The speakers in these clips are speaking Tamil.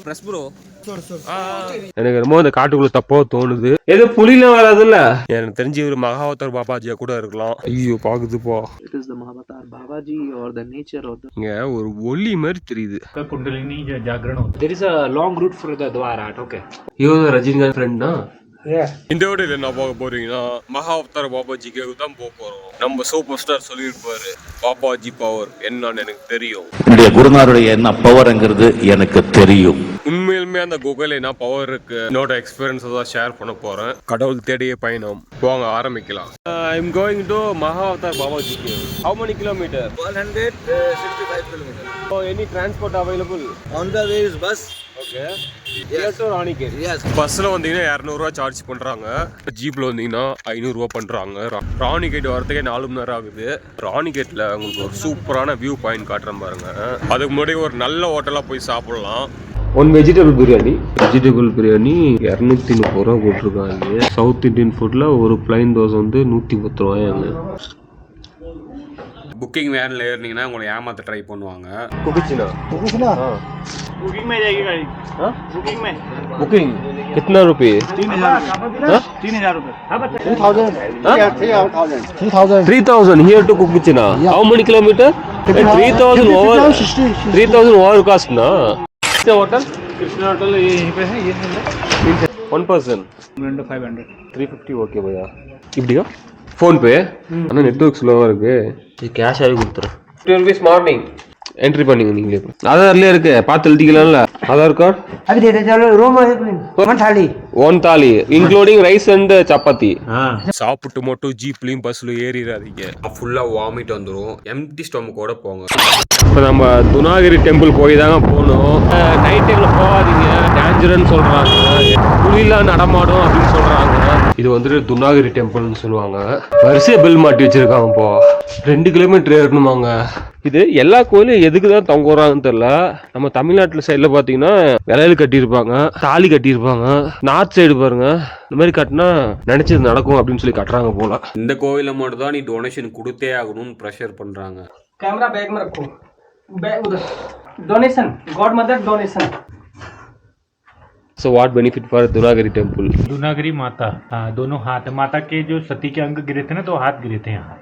பிரஸ் ப்ரோ எனக்கு ரொம்ப அந்த காட்டுக்குள்ள தப்போ தோணுது. ஏதோ புலிலாம் வராதுல்ல. எனக்கு தெரிஞ்சு ஒரு மகாவதார் பாபாஜியா கூட இருக்கலாம். ஐயோ பாக்குதுப்பா. It is the Mahavatar Babaji or the nature of the. இங்க ஒரு ஒளி மாதிரி தெரியுது. कुंडलिनी जागरण होता है. There is a long route for the Dwarat. Okay. இவங்க ரஜினிகாந்த் ஃப்ரெண்ட்னா இந்த வீடியோல என்ன பார்க்க போறீங்கன்னா மகாவதார் பாபாஜிக்கு தான் போக போறோம். நம்ம சூப்பர் ஸ்டார் சொல்லியிருப்பாரு பாபாஜி பவர் என்னன்னு எனக்கு தெரியும். என்னுடைய குருநாருடைய என்ன பவர்ங்கிறது எனக்கு தெரியும். உண்மையிலுமே அந்த குகையில என்ன பவர் இருக்கு என்னோட எக்ஸ்பீரியன்ஸ் தான் ஷேர் பண்ண போறேன். கடவுள் தேடிய பயணம் வாங்க ஆரம்பிக்கலாம். I am going to Mahavatar பாபாஜிக்கு. How many kilometers? 165 kilometers. Oh, any transport available? On the way is bus. Okay. Yes or Ranikhet? Yes. பஸ்ல வந்தீங்கன்னா 200 ரூபாய் சார்ஜ் பண்றாங்க. ஜீப்ல வந்தீங்கன்னா 500 ரூபாய் பண்றாங்க. ராணிகேட் வரதுக்கே 4 மணி நேரம் ஆகுது. ராணிகேட்ல உங்களுக்கு ஒரு சூப்பரான வியூ பாயிண்ட் காட்டுறேன் பாருங்க. அதுக்கு முன்னாடி ஒரு நல்ல ஹோட்டலா போய் சாப்பிடலாம். ஒன் வெஜிடபிள் பிரியாணி 230 ரூபா போட்டிருக்காங்க. சவுத் இந்தியன் ஃபுட்ல ஒரு பிளைன் தோசை வந்து 110 ரூபாயாங்க. बुकिंग वैन ஏறினீங்கன்னா உங்களை ஏமாத்த ட்ரை பண்ணுவாங்க. कुकिचना बुकिंग में जाएगी गाड़ी. हां बुकिंग में. बुकिंग कितना रुपए? 3000 रुपए. 3000 here to Kukichina. How many kilometer? 3000 over 3000 over cost na. This hotel? Krishna hotel यहीं पे है. ये है one person 500. 350 ஓகே பையா. இப்படியா ஃபோன் பே? ஆனா நெட்வொர்க் ஸ்லோவா இருக்கு. இது கேஷ் ஆகி கொடுத்துறேன். 2 rupees மார்னிங் एंट्री பண்ணீங்க நீங்களே. ஆதார்ல இருக்கு பார்த்து எழுதிக்கலாம்ல. ஆதார் கார்டு अभी दे दे चलो रूम one थाली including rice and chapati. சாப்பிட்டு மட்டும் ஜீப்லயும் பஸ்ல ஏறிடாதீங்க. ஃபுல்லா வாமிட் வந்துரும். எம்டி ஸ்டொமக்கோட போங்க. இப்போ நம்ம துனாகிரி டெம்பிள் போய் தாங்க போகணும். நைட் டைம்ல போகாதீங்க, டேஞ்சர்னு சொல்றாங்க. புலிலாம் நடமாடும் அப்படின்னு சொல்றாங்க. இது வந்துட்டு துனாகிரி டெம்பிள்னு சொல்லுவாங்க. வரிசையா பில் மாட்டி வச்சிருக்காங்க. இப்போ 2 கிலோமீட்டர் ஏறணுமாங்க. இது எல்லா கோயிலும் எதுக்கு தான் தொங்க வராங்கன்னு தெரியல. நம்ம தமிழ்நாட்டுல சைட்ல பாத்தீங்கன்னா விலையில கட்டியிருப்பாங்க, தாலி கட்டியிருப்பாங்க. நார்த் சைடு பாருங்க இந்த மாதிரி கட்டினா நினைச்சது நடக்கும் அப்படின்னு சொல்லி கட்டுறாங்க போல. இந்த கோயில மட்டும் தான் நீ டொனேஷன் கொடுத்தே ஆகணும்னு ப்ரெஷர் பண்றாங்க. कैमरा बैग में रखो. बैग उधर. Donation God mother donation. So what benefit for Dunagiri temple? दुनागरी माता. हाँ दोनों हाथ माता के जो सती के अंग गिरे थे ना तो हाथ गिरे थे यहाँ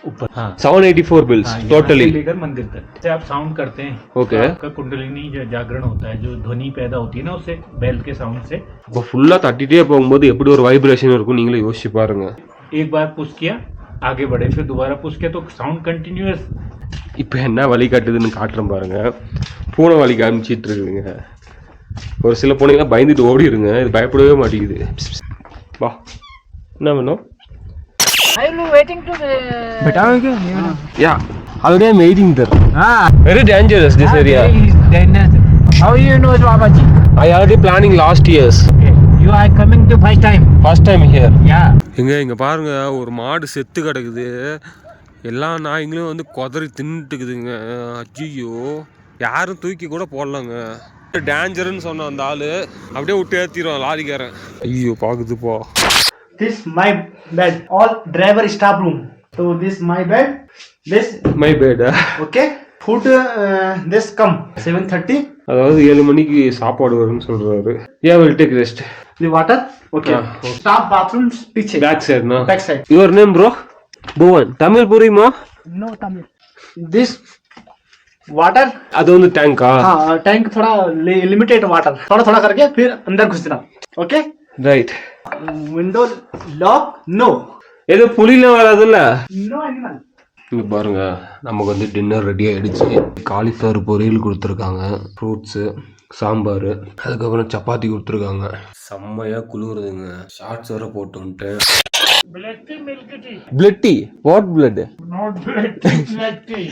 ऊपर. हाँ 784 bills totally. लेकर मंदिर तक से आप साउंड करते हैं. Okay. आपका कुंडलिनी जागरण होता है. जो ध्वनि पैदा होती है ना उससे बेल के साउंड से. இப்போ ஃபுல்லா தட்டிட்டே போகும்போது எப்படி ஒரு வைப்ரேஷன் இருக்கும் நீங்களே யோசிச்சு பாருங்க. एक बार पुश किया आगे बढ़े फिर दोबारा पुश किया तो साउंड कंटिन्यूअस. இப்போ என்ன வழி காட்டுதுன்னு காட்டுறேன் பாருங்க. பூனை வழி காமிச்சிட்டு இருக்குங்க. ஒரு சில பூனைங்களாம் பயந்துட்டு ஓடிடுங்க. இது பயப்படவே மாட்டேங்குது. வா என்ன வேணும்? Are you waiting to बैठाओगे Yeah, already I'm waiting there. Very dangerous this area. How you know Babaji? I already planning last years. You are coming to first time. First time here. Yeah. இங்க பாருங்க ஒரு மாடு செத்து கிடக்குது. எல்லா நாய்ங்களும் வந்து கொதறி தின்னுட்டுக்குதுங்க. அஜியோ யாரும் தூக்கி கூட போடலங்க. டேஞ்சர்னு சொன்ன அந்த ஆளு அப்படியே விட்டு ஏத்திடுவான் லாரிக்காரன். ஐயோ பாக்குதுப்பா. This my bed. All driver staff room. So this my bed. This My bad. okay. Food this come 7:30. அதாவது 7 மணிக்கு சாப்பாடு வரும்னு சொல்றாரு. Yeah, will take rest. The water. Okay. Staff bathrooms पीछे. Back side na. Back side. Your name bro? Bhuvan. Tamil புரியுமா? No Tamil. This वाटर அது வந்து டேங்கா? हाँ टैंक थोड़ा लिमिटेड वाटर थोड़ा थोड़ा करके फिर अंदर घुसना. Okay right. Window lock no. ஏதோ புலிலாம் வராதுல்ல. No animal. இங்க பாருங்க நமக்கு வந்து டின்னர் ரெடி ஆயிடுச்சு. காலிஃப்ளவர் பொரியல் கொடுத்துருக்காங்க, ஃப்ரூட்ஸு, சாம்பார், அதுக்கப்புறம் சப்பாத்தி கொடுத்துருக்காங்க. செம்மையா குளிருதுங்க. ஷார்ட்ஸ் வர போட்டு வந்துட்டேன். Black tea milk tea. Blood tea? What blood? Not black tea black T.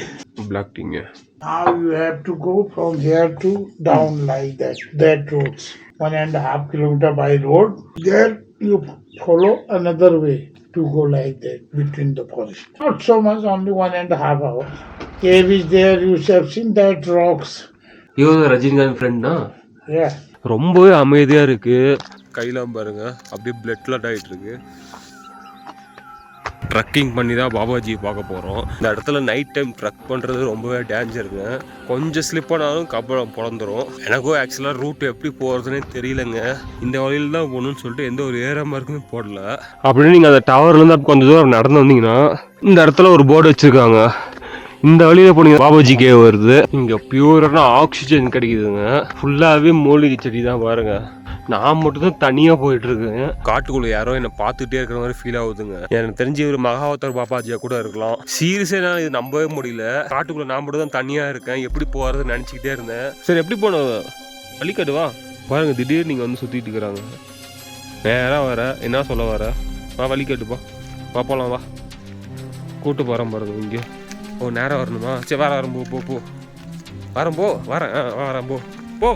Black tea. Now you have to go from here to down like that. That roads 1.5 kilometer by road. There you follow another way to go like that between the forest. Not so much, only 1.5 hours. Cave is there. You have seen that rocks. இவங்க ரஜினிகாந்த் ஃப்ரெண்ட்னா? Yeah. ரொம்பவே அமைதியா இருக்கு. கையெல்லாம் பாருங்க அப்படியே பிளட் கிளாட் ஆயிட்டு இருக்கு. ட்ரக்கிங் பண்ணி தான் பாபாஜியை பார்க்க போகிறோம். இந்த இடத்துல நைட் டைம் ட்ரக் பண்ணுறது ரொம்பவே டேஞ்சருங்க. கொஞ்சம் ஸ்லிப் ஆனாலும் கப்பலம் பிறந்துடும். எனக்கும் ஆக்சுவலாக ரூட் எப்படி போகிறதுனே தெரியலங்க. இந்த வழியில் தான் போகணும்னு சொல்லிட்டு எந்த ஒரு ஏற மார்க்குமே போடல. அப்படின்னு நீங்கள் அந்த டவர்லேருந்து கொஞ்சம் தூரம் நடந்து வந்தீங்கன்னா இந்த இடத்துல ஒரு போர்டு வச்சுருக்காங்க. இந்த வழியில் போனீங்க பாபாஜி கேவ் வருது. இங்கே பியூரான ஆக்சிஜன் கிடைக்குதுங்க. ஃபுல்லாகவே மூலிகை செடி தான் பாருங்க. நான் மட்டும் தான் தனியாக போயிட்டு இருக்கேன். காட்டுக்குள்ள யாரோ என்னை பார்த்துட்டே இருக்கிற மாதிரி ஃபீல் ஆகுதுங்க. எனக்கு தெரிஞ்சு ஒரு மகாவதார் பாபாஜியா கூட இருக்கலாம். சீரியஸாக நான் இது நம்பவே முடியல. காட்டுக்குள்ள நான் மட்டும் தான் தனியாக இருக்கேன். எப்படி போகிறதுன்னு நினச்சிக்கிட்டே இருந்தேன். சரி எப்படி போனோம் வழிகாட்டுவா பாருங்க. திடீர்னு நீங்கள் வந்து சுற்றிட்டு இருக்கிறாங்க. நேராக வர என்ன சொல்ல வர வா வழிகாட்டுப்பா வா போகலாம் வா கூட்டு போகிறேன் பாருங்க. இங்கே ஓ நேராக வரணுமா? சரி வர வரேன் போ போ வரேன் போ வரேன் வரேன் போ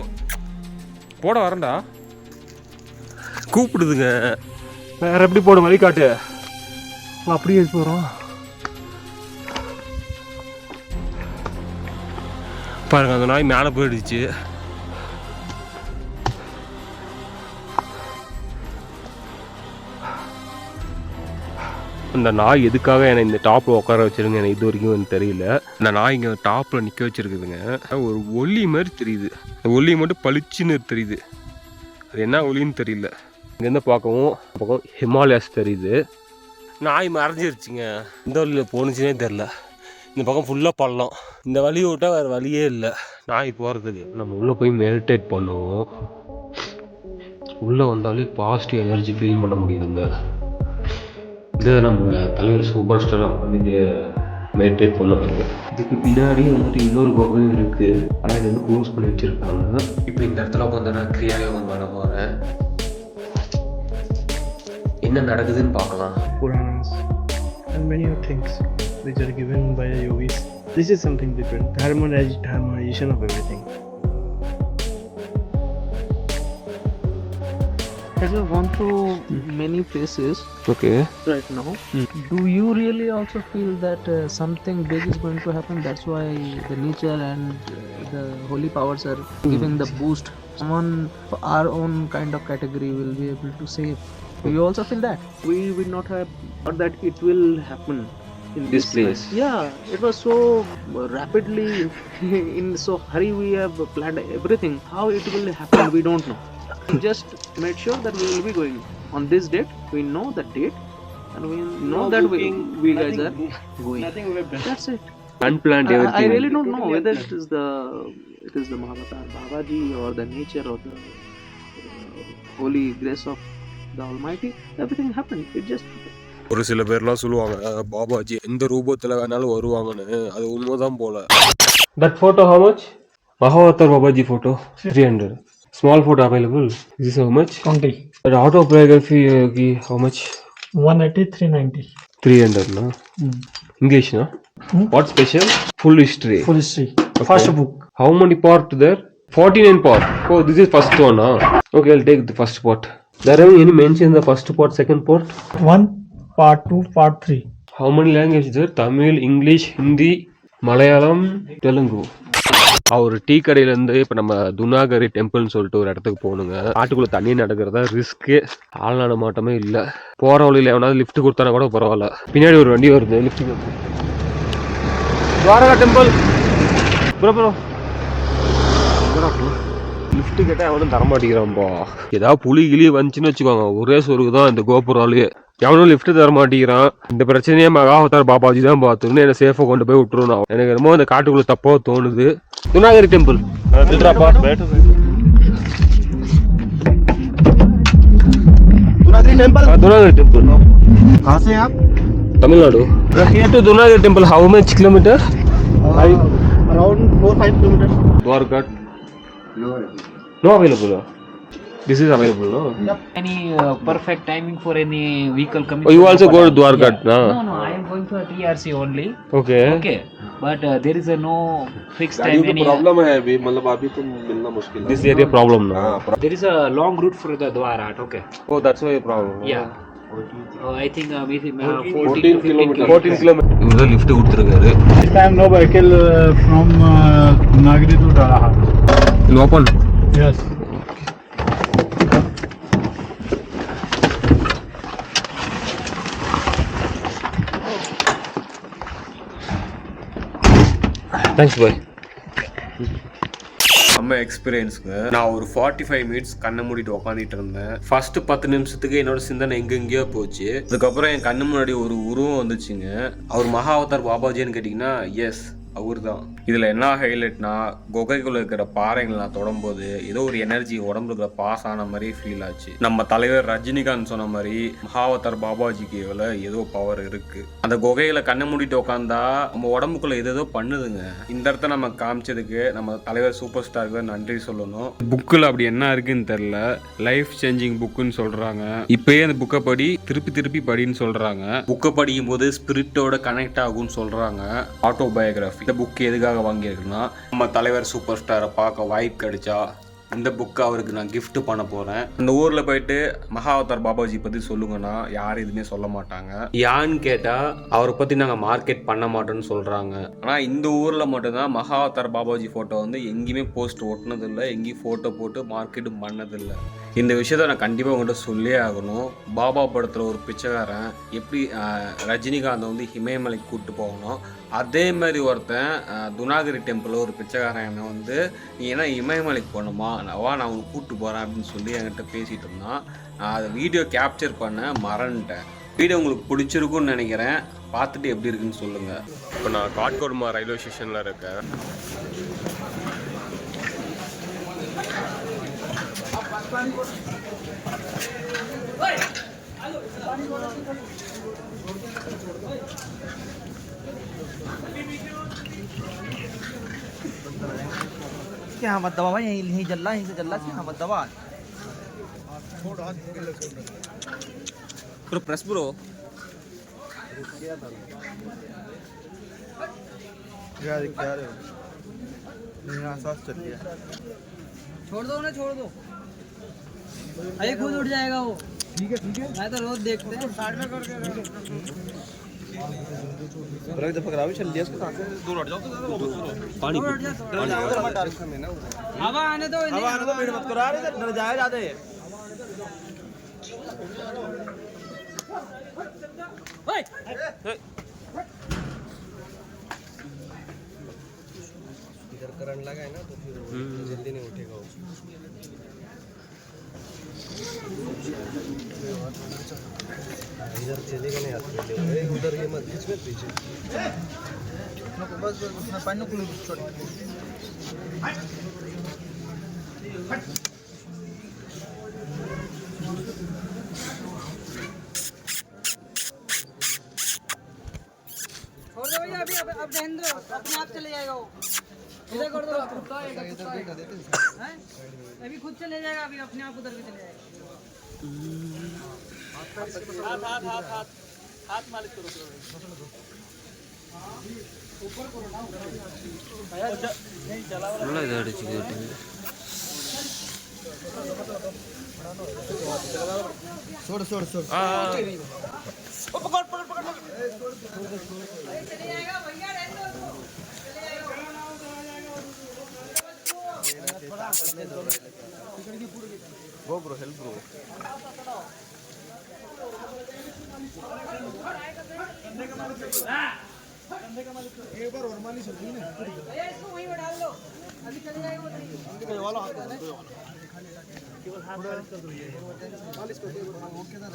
போட வரேன்டா கூப்பிடுதுங்க. வேற எப்படி போட வழி காட்டு. அப்படியே போகிறோம் பாருங்க. அந்த நாய் மேலே போயிடுச்சு. இந்த நாய் எதுக்காக என்னை இந்த டாப்பில் உட்கார வச்சிருங்க எனக்கு இது வரைக்கும் எனக்கு தெரியல. இந்த நாய் இங்கே டாப்பில் நிற்க வச்சிருக்குதுங்க. ஒரு ஒல்லி மாதிரி தெரியுது. ஒல்லி மட்டும் பளிச்சுன்னு தெரியுது. அது என்ன ஒலின்னு தெரியல. இங்கேருந்து பார்க்கவும் ஹிமாலயாஸ் தெரியுது. நாய் மறைஞ்சிருச்சுங்க. இந்த வழியில் போணுச்சுன்னே தெரில. இந்த பக்கம் ஃபுல்லாக பள்ளம். இந்த வழியை விட்டால் வேறு வழியே இல்லை நாய் போகிறதுக்கு. நம்ம உள்ளே போய் மெடிடேட் பண்ணுவோம். உள்ளே வந்தாலே பாசிட்டிவ் எனர்ஜி ஃபீல் பண்ண முடியுதுங்க. இதை நம்ம தலைவர் சூப்பர் ஸ்டாராக பண்ணிட்டு மெடிடேட் பண்ணுவாங்க. இதுக்கு பின்னாடி வந்துட்டு இன்னொரு கோபுரம் இருக்குது. ஆனால் இது வந்து க்ளோஸ் பண்ணி வச்சுருக்காங்க. இப்போ இந்த இடத்துல உட்காந்து நான் கிரியாயோகம் பண்ண போகிறேன். என்ன நடக்குதுன்னு பார்க்கலாம். Puranas and many other things which are given by the yogis. This is something different. Harmonization of everything. As I've gone through many places okay right now, do you really also feel that something big is going to happen? That's why the nature and the holy powers are giving the boost. Someone of our own kind of category will be able to save. Do you also feel that? We will not have thought that it will happen in this place. Yeah, it was so rapidly in so hurry. We have planned everything. How it will happen, we don't know. We just made sure that we will be going on this date. We know the date, and we know that we guys are going. Nothing will happen. That's it. Unplanned everything. I really don't know whether it is the Mahavatar Babaji or the nature or the holy grace of the Almighty. Everything happened. It just happened. ஒரு சில பேர்லாம் சொல்லுவாங்க பாபாஜி எந்த ரூபத்தில் வேணாலும் வருவாங்கன்னு. அது உண்மைதான் போல. That photo how much? Mahavatar Babaji photo 300. Small photo available. This is how much? 20. That autobiography how much? 180, 390. 300 na? English na? What special? Full history. Full history. Okay. First book. How many part there? 49 part. Oh, this is first one, huh? Okay, I'll take the first part. There are any mention in the first part, second part? 1, part 2, part 3. How many languages there? Tamil, English, Hindi, Malayalam, Telugu. ஒரு டீ கடையிலேருந்து இப்போ நம்ம துனாகரி டெம்பிள்னு சொல்லிட்டு ஒரு இடத்துக்கு போகணுங்க. காட்டுக்குள்ளே தண்ணி நடக்கிறதா ரிஸ்க்கு. ஆள் நடமாட்டமே இல்லை. போகிற வழியில் எவனாவது லிஃப்ட் கொடுத்தானா கூட பரவாயில்ல. பின்னாடி ஒரு வண்டி வருது lift. Dwarka temple bro lift கேட்டால் எவனும் தரமாட்டேங்கிறான்பா. ஏதாவது புலி கிளி வந்துச்சுன்னு வச்சுக்கோங்க ஒரே சொருக்கு தான் இந்த கோபுராலேயே. எவனும் லிஃப்ட் தர மாட்டேங்கிறான். இந்த பிரச்சனையே மகாவதார் பாபாஜி தான் பார்த்துன்னு என்னை சேஃபாக கொண்டு போய் விட்டுருணும். எனக்கு என்னமோ இந்த காட்டுக்குள்ளே தப்பாக தோணுது. Dunagiri temple Dunagiri temple Tamil Nadu. Here to Dunagiri temple how much kilometer? Around 4-5 kilometers. Dwargat. No available. This is available, no? Any perfect timing for any vehicle coming? Oh, you also go to Dwargat, yeah. No, I am going for TRC only. Okay. But there is no fixed time. Any problem है अभी मतलब अभी तो मिलना मुश्किल है. This area problem now. there is a long route for the Dwarat. Okay. Oh, that's why a problem. Yeah. I think maybe 14 kilometers. 14 kilometers. இவங்க லிஃப்ட் கொடுத்துருக்காரு. This time no vehicle from Nagari to Dalaha. Will open? Yes. Thanks bye. நம்ம எக்ஸ்பீரியன்ஸுங்க நான் ஒரு 45 மினிட்ஸ் கண்ணை மூடிட்டு உட்காந்துட்டு இருந்தேன். ஃபர்ஸ்ட் 10 நிமிஷத்துக்கு என்னோட சிந்தனை எங்கெங்கேயோ போச்சு. அதுக்கப்புறம் என் கண்ணு முன்னாடி ஒரு உருவம் வந்துச்சுங்க. அவர் மகாவதார் பாபாஜின்னு கேட்டிங்கன்னா எஸ் அவர் தான். இதில் என்ன ஹைலைட்னா குகைக்குள்ள இருக்கிற பாறைகளை நான் தொடும்போது ஏதோ ஒரு எனர்ஜி உடம்புல இருக்கிற பாஸ் ஆன மாதிரி ஃபீல் ஆச்சு. நம்ம தலைவர் ரஜினிகாந்த் சொன்ன மாதிரி மகாவதார் பாபாஜிக்கு ஏதோ பவர் இருக்கு. அந்த குகையில கண்ணை மூடிட்டு உட்காந்தா நம்ம உடம்புக்குள்ள ஏதோ பண்ணுதுங்க. இந்த இடத்த நம்ம காமிச்சதுக்கு நம்ம தலைவர் சூப்பர் ஸ்டாருக்கு நன்றி சொல்லணும். புக்கில் அப்படி என்ன இருக்குன்னு தெரியல, லைஃப் சேஞ்சிங் புக்குன்னு சொல்றாங்க. இப்பயே அந்த புக்கை படி திருப்பி படின்னு சொல்றாங்க. புக்கை படிக்கும் போது ஸ்பிரிட்டோட கனெக்ட் ஆகும்னு சொல்றாங்க. ஆட்டோபயோகிராஃபி. இந்த புக் எதுக்காக வாங்கியிருக்குன்னா நம்ம தலைவர் சூப்பர் ஸ்டாரை பார்க்க வாய்ப்பு கிடைச்சா இந்த புக்கை அவருக்கு நான் கிஃப்ட் பண்ண போகிறேன். அந்த ஊரில் போயிட்டு மகாவதார் பாபாஜி பற்றி சொல்லுங்கன்னா யாரும் எதுவுமே சொல்ல மாட்டாங்க. யான்னு கேட்டால் அவரை பற்றி நாங்கள் மார்க்கெட் பண்ண மாட்டோம்னு சொல்கிறாங்க. ஆனால் இந்த ஊரில் மட்டும்தான் மகாவதார் பாபாஜி ஃபோட்டோ வந்து எங்கேயுமே போஸ்ட் ஒட்டினதில்லை, எங்கேயும் ஃபோட்டோ போட்டு மார்க்கெட்டும் பண்ணதில்லை. இந்த விஷயத்த நான் கண்டிப்பாக உங்கள்கிட்ட சொல்லியே ஆகணும். பாபா படத்தில் ஒரு பிச்சைக்காரன் எப்படி ரஜினிகாந்தை வந்து இமயமலைக்கு கூப்பிட்டு போகணும், அதே மாதிரி ஒருத்தன் துனாகிரி டெம்பிளில் ஒரு பிச்சைக்காரன் வந்து நீ என்ன இமயமலைக்கு போகணுமா, நான் உனக்கு கூப்பிட்டு போகிறேன் அப்படின்னு சொல்லி என்கிட்ட பேசிகிட்டு இருந்தான். நான் அதை வீடியோ கேப்சர் பண்ண மறந்துட்டேன். வீடியோ உங்களுக்கு பிடிச்சிருக்குன்னு நினைக்கிறேன். பார்த்துட்டு எப்படி இருக்குன்னு சொல்லுங்கள். இப்போ நான் காட்கோடுமா ரயில்வே ஸ்டேஷனில் இருக்கேன். यहाँ मत दबा भाई, यहीं जल रहा, यहीं से जल रहा, यहाँ मत दबा. ப்ரோ ப்ரெஸ் ப்ரோ छोड़ दो ना, छोड़ दो. अरे खुद उठ जाएगा वो. ठीक है. मैं तो रोज देखते हैं. साइड में करके पानी हवा आने दो, भीड़ मत करो, इधर जाए जाते. इधर करंट लगा है ना तो फिर जल्दी नहीं उठेगा वो. इधर चलेगा नहीं, आते उधर ये मत बीच में पीछे बस उसमें पानी को छोड़. छोड़ दो भैया, अभी अब रहने दो, अपने आप चले जाएगा वो. इधर कर दो, अभी खुद चले जाएगा, अभी अपने आप उधर भी चले जाएगा. हाथ मालिश करो. ऊपर करो ना, नहीं चला वाला इधर छोड़ छोड़ छोड़. पकड़ पकड़ पकड़ चले जाएगा भैया, रहने दो उसको. चले जाएगा. Go bro, help bro. एक बार और मालिश हो गई ना, इसको वहीं पे डाल दो, अभी चले जाएगा वो. वाला हाथ केवल हाथ मालिश कर दो, ये मालिश कर दो. ओके ना,